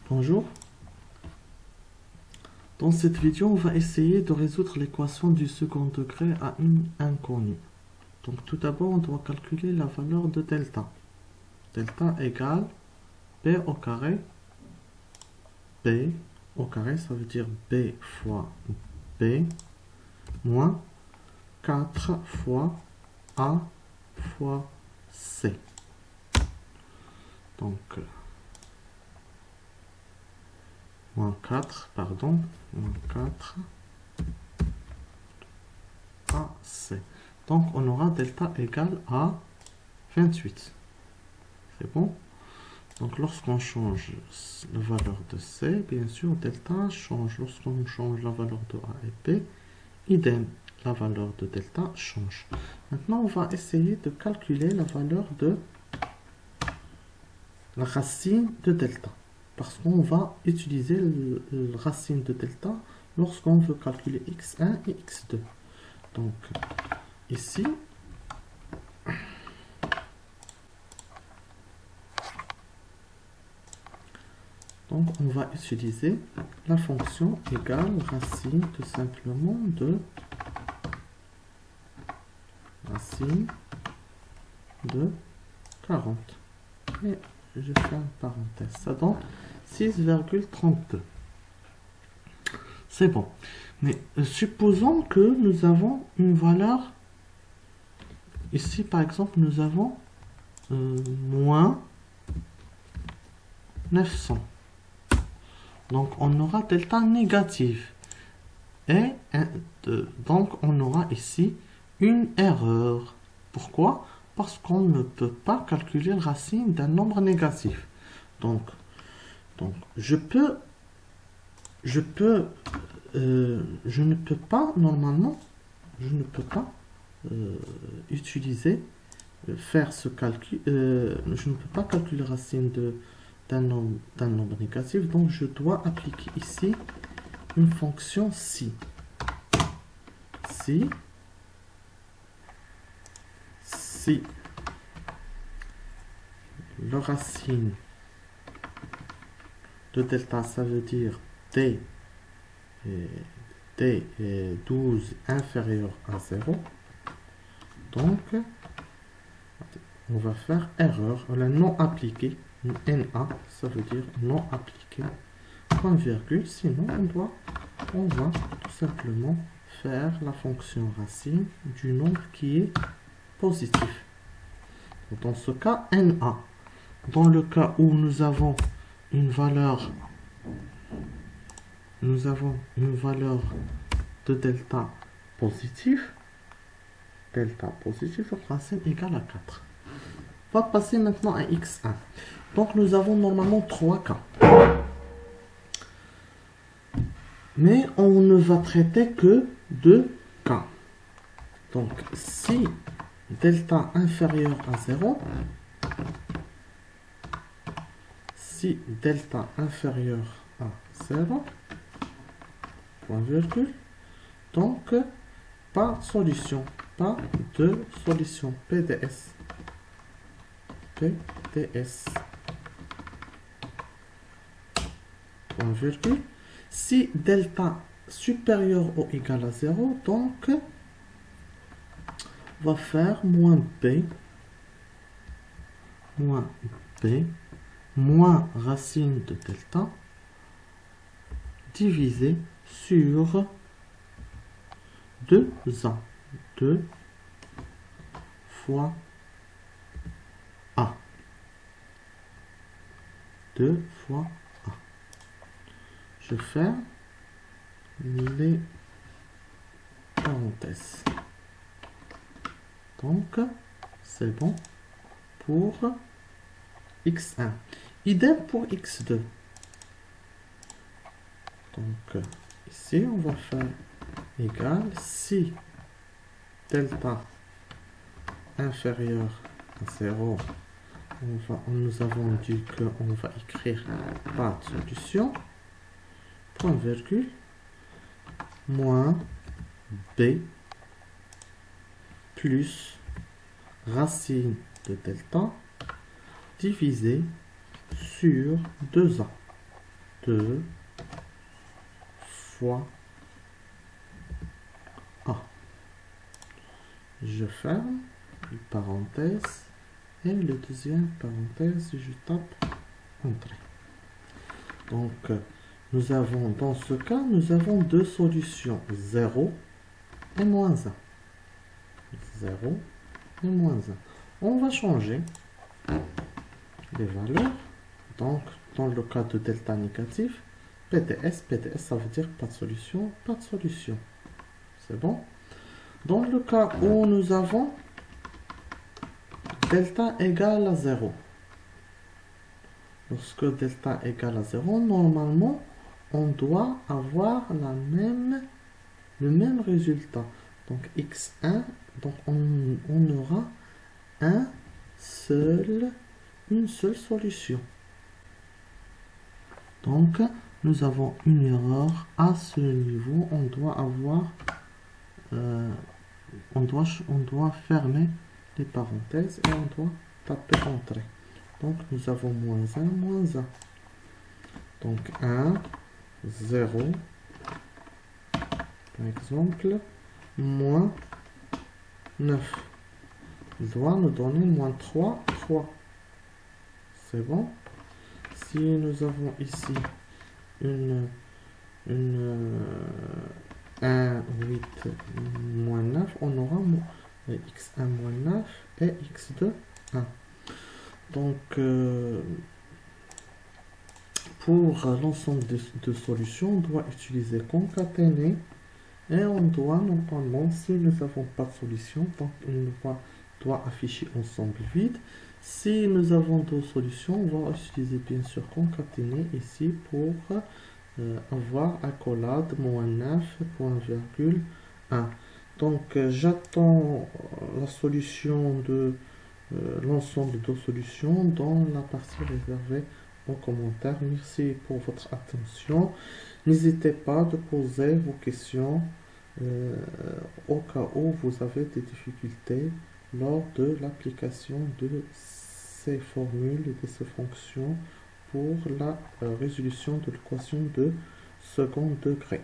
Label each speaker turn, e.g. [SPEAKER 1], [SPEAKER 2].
[SPEAKER 1] Bonjour. Dans cette vidéo, on va essayer de résoudre l'équation du second degré à une inconnue. Donc tout d'abord, on doit calculer la valeur de delta. Delta égale b au carré. B au carré, ça veut dire b fois b moins 4 fois a fois c. Donc moins 4, pardon, moins 4 AC. Donc on aura delta égale à 28. C'est bon? Donc lorsqu'on change la valeur de C, bien sûr, delta change. Lorsqu'on change la valeur de A et B, idem, la valeur de delta change. Maintenant, on va essayer de calculer la valeur de la racine de delta. Parce qu'on va utiliser la racine de delta lorsqu'on veut calculer x1 et x2. Donc, ici, donc on va utiliser la fonction égale racine tout simplement de racine de 40. Et je fais une parenthèse. Ça donne 6,32. C'est bon. Mais supposons que nous avons une valeur. Ici, par exemple, nous avons moins 900. Donc, on aura delta négative. Et donc, on aura ici une erreur. Pourquoi? Parce qu'on ne peut pas calculer la racine d'un nombre négatif. Donc je ne peux pas, normalement, je ne peux pas faire ce calcul, je ne peux pas calculer la racine d'un nombre négatif, donc je dois appliquer ici une fonction si. Si la racine de delta, ça veut dire d est 12 inférieur à 0, donc on va faire erreur, on a non appliqué, NA, ça veut dire non appliqué, point virgule, sinon on va tout simplement faire la fonction racine du nombre qui est positif. Dans ce cas, NA. Dans le cas où nous avons une valeur de delta positif, donc racine égale à 4. On va passer maintenant à x1. Donc nous avons normalement 3 cas. Mais on ne va traiter que 2 cas. Donc si delta inférieur à 0, si delta inférieur à 0, point virgule, donc pas de solution, PDS. Point virgule. Si delta supérieur ou égal à 0, donc on va faire moins b, moins racine de delta, divisé sur 2a, 2 fois a, 2 fois a. Je ferme les parenthèses. Donc, c'est bon pour x1. Idem pour x2. Donc, ici, on va faire égal si delta inférieur à 0, nous avons dit qu'on va écrire pas de solution, point virgule, moins b plus racine de delta divisé sur 2a. 2 fois A. Je ferme une parenthèse et le deuxième parenthèse, je tape entrée. Donc, nous avons, dans ce cas, nous avons deux solutions, 0 et moins 1. 0 et moins 1. On va changer les valeurs. Donc, dans le cas de delta négatif, PTS, PTS, ça veut dire pas de solution, pas de solution. C'est bon? Dans le cas où nous avons delta égale à 0. Lorsque delta égale à 0, normalement, on doit avoir le même résultat. Donc, x1, donc on aura une seule solution. Donc, nous avons une erreur à ce niveau. On doit avoir, on doit fermer les parenthèses et on doit taper entrée. Donc, nous avons moins 1, moins 1. Donc, 1, 0, par exemple, moins 9. Il doit nous donner moins 3, 3. C'est bon? Si nous avons ici une 1, 8, moins 9, on aura x1 moins 9 et x2, 1. Donc, pour l'ensemble de solutions, on doit utiliser concaténer et on doit normalement, si nous n'avons pas de solution, donc on doit afficher ensemble vide. Si nous avons deux solutions, on va utiliser bien sûr concaténer ici pour avoir accolade moins 9, point virgule 1. Donc j'attends la solution de l'ensemble de solutions dans la partie réservée aux commentaires. Merci pour votre attention. N'hésitez pas de poser vos questions au cas où vous avez des difficultés lors de l'application de ces formules et de ces fonctions pour la résolution de l'équation de second degré.